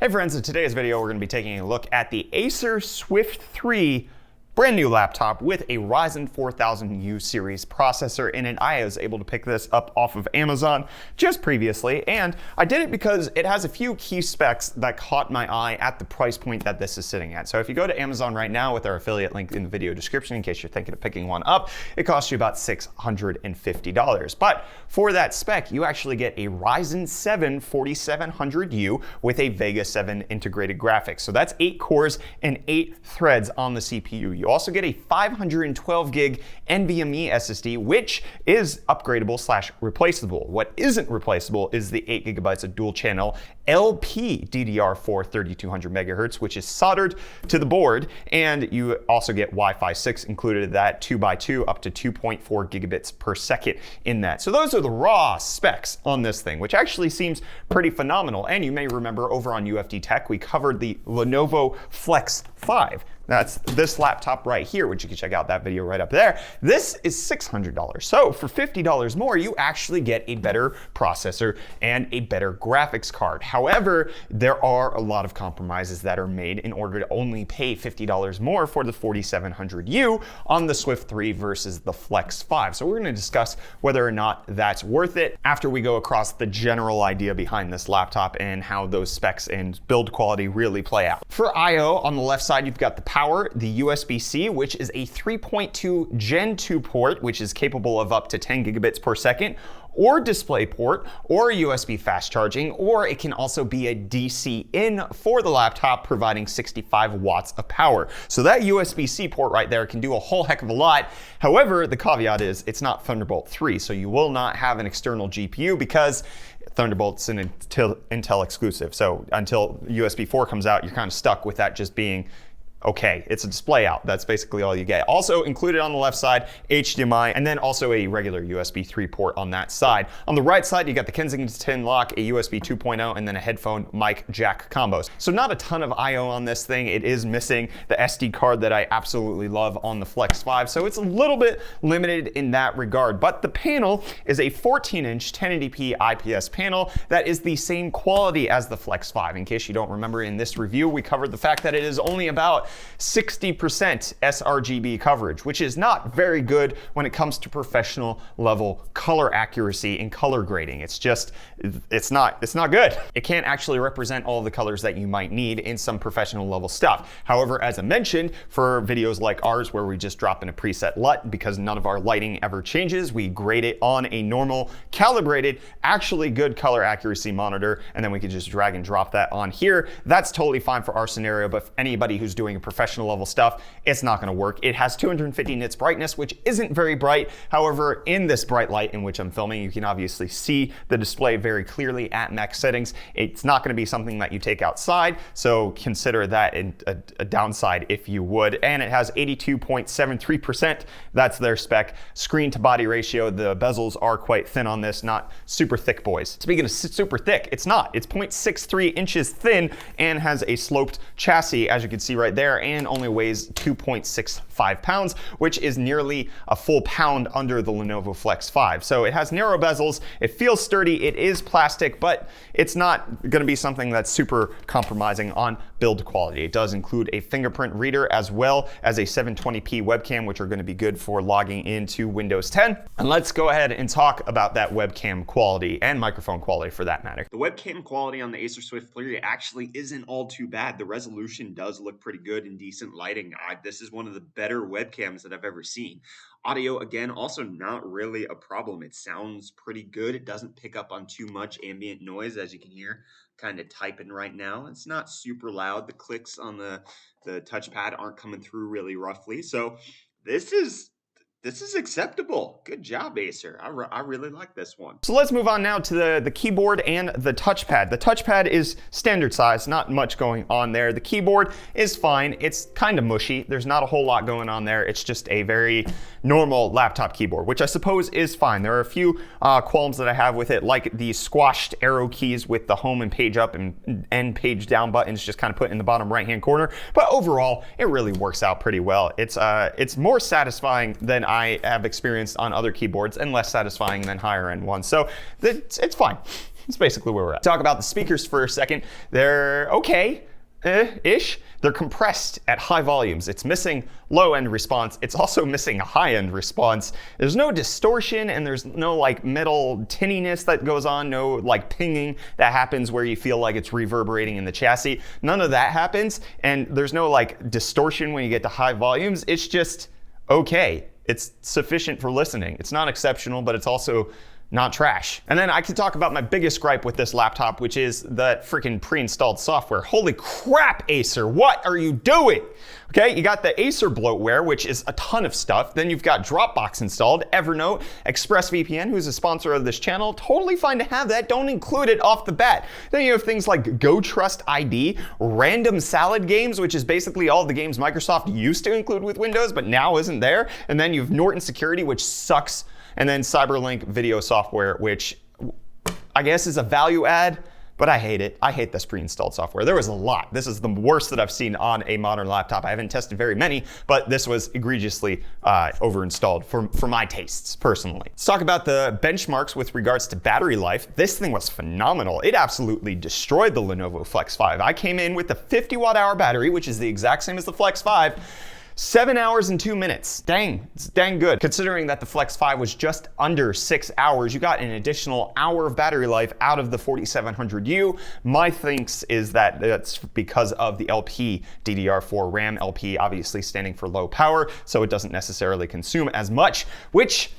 Hey friends, in today's video we're going to be taking a look at the Acer Swift 3 brand new laptop with a Ryzen 4000U series processor in it. I was able to pick this up off of Amazon just previously, and I did it because it has a few key specs that caught my eye at the price point that this is sitting at. So if you go to Amazon right now with our affiliate link in the video description, in case you're thinking of picking one up, it costs you about $650. But for that spec, you actually get a Ryzen 7 4700U with a Vega 7 integrated graphics. So that's 8 cores and 8 threads on the CPU. You also get a 512 gig NVMe SSD, which is upgradable / replaceable. What isn't replaceable is the 8 gigabytes of dual channel LP DDR4 3200 megahertz, which is soldered to the board. And you also get Wi-Fi 6 included in that, 2x2 up to 2.4 gigabits per second in that. So those are the raw specs on this thing, which actually seems pretty phenomenal. And you may remember over on UFD Tech, we covered the Lenovo Flex 5. That's this laptop right here, which you can check out that video right up there. This is $600. So for $50 more, you actually get a better processor and a better graphics card. However, there are a lot of compromises that are made in order to only pay $50 more for the 4700U on the Swift 3 versus the Flex 5. So we're gonna discuss whether or not that's worth it after we go across the general idea behind this laptop and how those specs and build quality really play out. For I/O, on the left side, you've got the power, the USB-C, which is a 3.2 Gen 2 port, which is capable of up to 10 gigabits per second, or DisplayPort, or USB fast charging, or it can also be a DC in for the laptop, providing 65 watts of power. So that USB-C port right there can do a whole heck of a lot. However, the caveat is it's not Thunderbolt 3, so you will not have an external GPU because Thunderbolt's an Intel exclusive. So until USB 4 comes out, you're kind of stuck with that just being okay, it's a display out. That's basically all you get. Also included on the left side, HDMI, and then also a regular USB 3 port on that side. On the right side, you got the Kensington lock, a USB 2.0, and then a headphone mic jack combos. So not a ton of I/O on this thing. It is missing the SD card that I absolutely love on the Flex 5, so it's a little bit limited in that regard. But the panel is a 14-inch 1080p IPS panel that is the same quality as the Flex 5. In case you don't remember, in this review, we covered the fact that it is only about 60% sRGB coverage, which is not very good when it comes to professional level color accuracy and color grading. It's just, it's not good. It can't actually represent all the colors that you might need in some professional level stuff. However, as I mentioned, for videos like ours where we just drop in a preset LUT, because none of our lighting ever changes, we grade it on a normal, calibrated, actually good color accuracy monitor, and then we can just drag and drop that on here. That's totally fine for our scenario, but for anybody who's doing professional level stuff, it's not going to work. It has 250 nits brightness, which isn't very bright. However, in this bright light in which I'm filming, you can obviously see the display very clearly at max settings. It's not going to be something that you take outside, so consider that a downside if you would. And it has 82.73%. That's their spec. Screen to body ratio, the bezels are quite thin on this, not super thick, boys. Speaking of super thick, it's not. It's 0.63 inches thin and has a sloped chassis, as you can see right there, and only weighs 2.65 pounds, which is nearly a full pound under the Lenovo Flex 5. So it has narrow bezels, it feels sturdy, it is plastic, but it's not going to be something that's super compromising on build quality. It does include a fingerprint reader as well as a 720p webcam, which are going to be good for logging into Windows 10. And let's go ahead and talk about that webcam quality and microphone quality for that matter. The webcam quality on the Acer Swift 3 actually isn't all too bad. The resolution does look pretty good in decent lighting. This is one of the better webcams that I've ever seen. Audio, again, also not really a problem. It sounds pretty good. It doesn't pick up on too much ambient noise, as you can hear kind of typing right now. It's not super loud. The clicks on the touchpad aren't coming through really roughly. So this is acceptable. Good job, Acer. I really like this one. So let's move on now to the keyboard and the touchpad. The touchpad is standard size, not much going on there. The keyboard is fine. It's kind of mushy. There's not a whole lot going on there. It's just a very normal laptop keyboard, which I suppose is fine. There are a few qualms that I have with it, like the squashed arrow keys with the home and page up and page down buttons just kind of put in the bottom right-hand corner. But overall, it really works out pretty well. It's more satisfying than I have experienced on other keyboards and less satisfying than higher end ones. So it's fine. That's basically where we're at. Talk about the speakers for a second. They're okay. Ish. They're compressed at high volumes. It's missing low-end response. It's also missing high-end response. There's no distortion and there's no like metal tinniness that goes on, no like pinging that happens where you feel like it's reverberating in the chassis. None of that happens, and there's no like distortion when you get to high volumes. It's just okay. It's sufficient for listening. It's not exceptional, but it's also not trash. And then I can talk about my biggest gripe with this laptop, which is the freaking pre-installed software. Holy crap, Acer, what are you doing? Okay, you got the Acer bloatware, which is a ton of stuff. Then you've got Dropbox installed, Evernote, ExpressVPN, who's a sponsor of this channel. Totally fine to have that. Don't include it off the bat. Then you have things like GoTrust ID, Random Salad Games, which is basically all the games Microsoft used to include with Windows, but now isn't there. And then you have Norton Security, which sucks. And then Cyberlink video software, which I guess is a value add, but I hate it. I hate this pre-installed software. There was a lot. This is the worst that I've seen on a modern laptop. I haven't tested very many, but this was egregiously over-installed for my tastes, personally. Let's talk about the benchmarks with regards to battery life. This thing was phenomenal. It absolutely destroyed the Lenovo Flex 5. I came in with the 50 watt-hour battery, which is the exact same as the Flex 5, 7 hours and 2 minutes. Dang, it's dang good. Considering that the Flex 5 was just under 6 hours, you got an additional hour of battery life out of the 4700U. My thinks is that that's because of the LP DDR4 RAM, LP obviously standing for low power, so it doesn't necessarily consume as much, which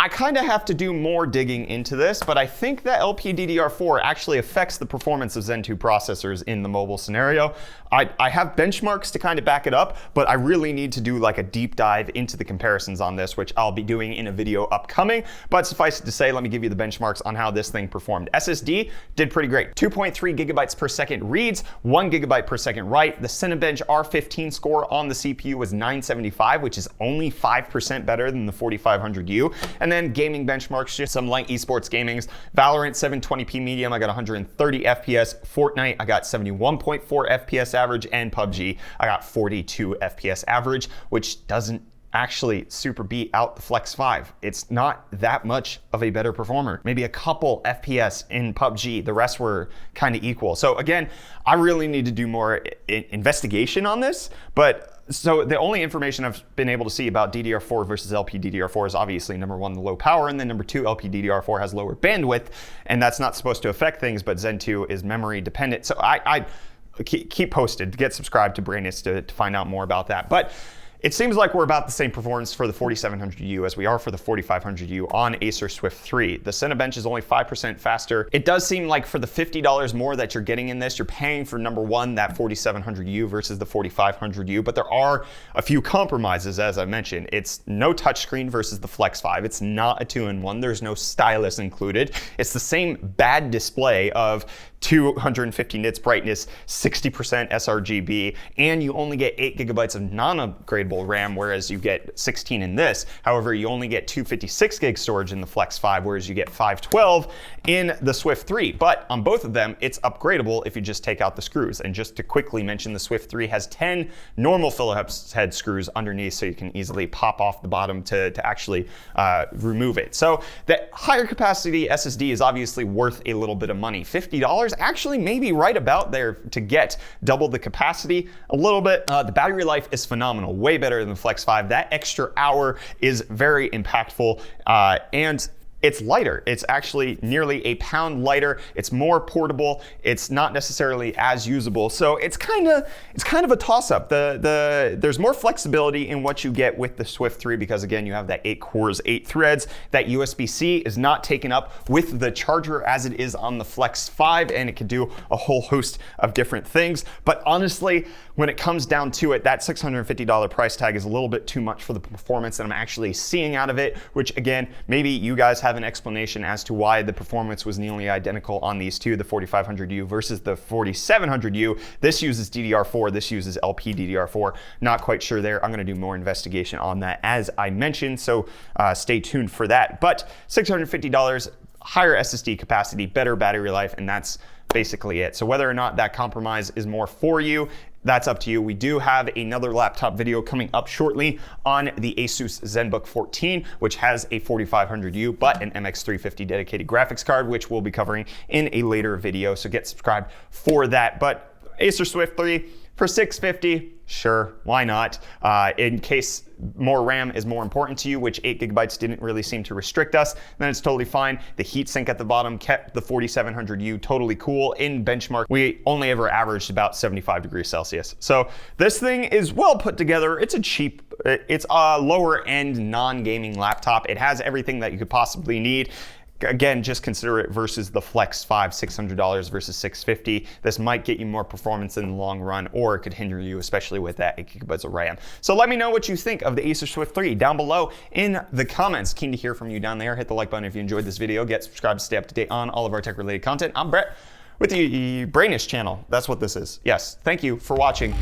I kind of have to do more digging into this, but I think that LPDDR4 actually affects the performance of Zen 2 processors in the mobile scenario. I have benchmarks to kind of back it up, but I really need to do like a deep dive into the comparisons on this, which I'll be doing in a video upcoming. But suffice it to say, let me give you the benchmarks on how this thing performed. SSD did pretty great. 2.3 gigabytes per second reads, 1 gigabyte per second write. The Cinebench R15 score on the CPU was 975, which is only 5% better than the 4500U. And then gaming benchmarks, just some light esports gamings. Valorant 720p medium, I got 130 FPS. Fortnite, I got 71.4 FPS average, and PUBG, I got 42 FPS average, which doesn't actually super beat out the Flex 5. It's not that much of a better performer. Maybe a couple FPS in PUBG, the rest were kind of equal. So again, I really need to do more investigation on this, but so the only information I've been able to see about DDR4 versus LPDDR4 is obviously number one, the low power, and then number two, LPDDR4 has lower bandwidth, and that's not supposed to affect things, but Zen 2 is memory dependent. So I keep posted, get subscribed to Brainius to find out more about that. But it seems like we're about the same performance for the 4700U as we are for the 4500U on Acer Swift 3. The Cinebench is only 5% faster. It does seem like for the $50 more that you're getting in this, you're paying for number one, that 4700U versus the 4500U, but there are a few compromises, as I mentioned. It's no touchscreen versus the Flex 5. It's not a 2-in-1. There's no stylus included. It's the same bad display of 250 nits brightness, 60% sRGB, and you only get 8 gigabytes of non-upgradable RAM, whereas you get 16 in this. However, you only get 256 gig storage in the Flex 5, whereas you get 512 in the Swift 3. But on both of them, it's upgradable if you just take out the screws. And just to quickly mention, the Swift 3 has 10 normal Phillips head screws underneath, so you can easily pop off the bottom to actually remove it. So the higher capacity SSD is obviously worth a little bit of money. $50 actually maybe right about there to get double the capacity a little bit. The battery life is phenomenal, way better than the Flex 5. That extra hour is very impactful, and it's lighter. It's actually nearly a pound lighter. It's more portable. It's not necessarily as usable. So it's kind of a toss-up. There's more flexibility in what you get with the Swift 3 because again, you have that 8 cores, 8 threads. That USB-C is not taken up with the charger as it is on the Flex 5, and it can do a whole host of different things. But honestly, when it comes down to it, that $650 price tag is a little bit too much for the performance that I'm actually seeing out of it, which again, maybe you guys have an explanation as to why the performance was nearly identical on these two, the 4500U versus the 4700U. This uses DDR4, this uses LPDDR4. Not quite sure there. I'm gonna do more investigation on that as I mentioned, so stay tuned for that. But $650, higher SSD capacity, better battery life, and that's basically it. So whether or not that compromise is more for you, that's up to you. We do have another laptop video coming up shortly on the Asus ZenBook 14, which has a 4500U but an MX350 dedicated graphics card, which we'll be covering in a later video, so get subscribed for that. But Acer Swift 3 for $650, sure, why not? In case more RAM is more important to you, which 8 gigabytes didn't really seem to restrict us, then it's totally fine. The heatsink at the bottom kept the 4700U totally cool. In benchmark, we only ever averaged about 75 degrees Celsius. So this thing is well put together. It's a lower end non-gaming laptop. It has everything that you could possibly need. Again, just consider it versus the Flex 5, $600 versus $650. This might get you more performance in the long run, or it could hinder you, especially with that 8 gigabytes of RAM. So let me know what you think of the Acer Swift 3 down below in the comments. Keen to hear from you down there. Hit the like button if you enjoyed this video. Get subscribed to stay up to date on all of our tech-related content. I'm Brett with the Brainish channel. That's what this is. Yes, thank you for watching.